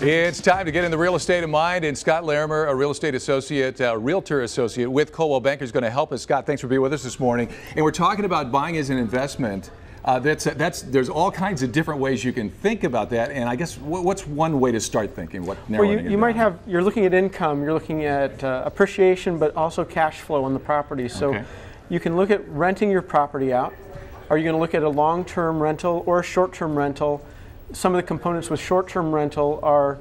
It's time to get in the real estate of mind, and Scott Larimer, a real estate associate, realtor associate with Coldwell Banker, is going to help us. Scott, thanks for being with us this morning. And we're talking about buying as an investment. There's all kinds of different ways you can think about that. And I guess what's one way to start thinking? You're looking at income, you're looking at appreciation, but also cash flow on the property. So you can look at renting your property out. Are you going to look at a long-term rental or a short-term rental? Some of the components with short-term rental are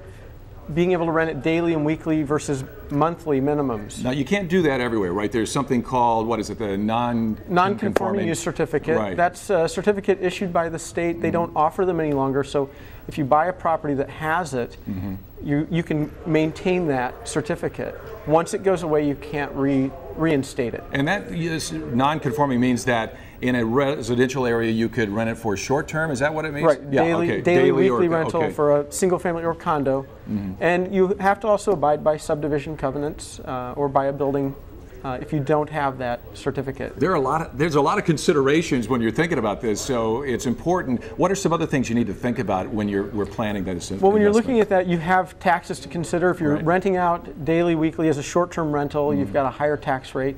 being able to rent it daily and weekly versus monthly minimums. Now, you can't do that everywhere, right? There's something called, what is it, the non-conforming use certificate. Right. That's a certificate issued by the state. They don't offer them any longer. So if you buy a property that has it, you can maintain that certificate. Once it goes away, you can't reinstate it. And that non-conforming means that in a residential area you could rent it for short term. Is that what it means? Right. Yeah, daily weekly rental for a single family or condo. And you have to also abide by subdivision covenants or by a building if you don't have that certificate. There's a lot of considerations when you're thinking about this, so it's important. What are some other things you need to think about when we're planning that investment? Well, when you're looking at that, you have taxes to consider. If you're renting out daily, weekly as a short-term rental, you've got a higher tax rate.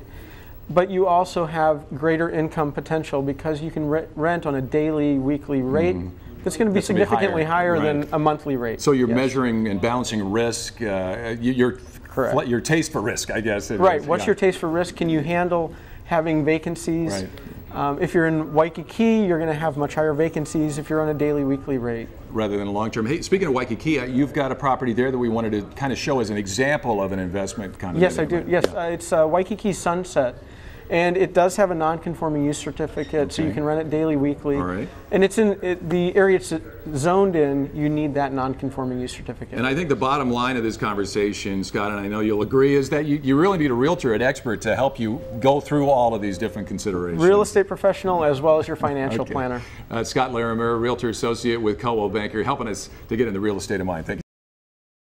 But you also have greater income potential because you can rent on a daily, weekly rate. That's going to be significantly higher than a monthly rate. So you're measuring and balancing risk. Your taste for risk, I guess. Right. What's your taste for risk? Can you handle having vacancies? If you're in Waikiki, you're going to have much higher vacancies if you're on a daily, weekly rate. Rather than long term. Hey, speaking of Waikiki, you've got a property there that we wanted to kind of show as an example of an investment kind of. Yes, I do. Yes, it's Waikiki Sunset. And it does have a non-conforming use certificate, so you can rent it daily, weekly. All right. And it's in the area it's zoned in. You need that non-conforming use certificate. And I think the bottom line of this conversation, Scott, and I know you'll agree, is that you really need a realtor, an expert, to help you go through all of these different considerations. Real estate professional as well as your financial planner. Scott Larimer, realtor associate with Coldwell Banker, helping us to get in the real estate of mind. Thank you.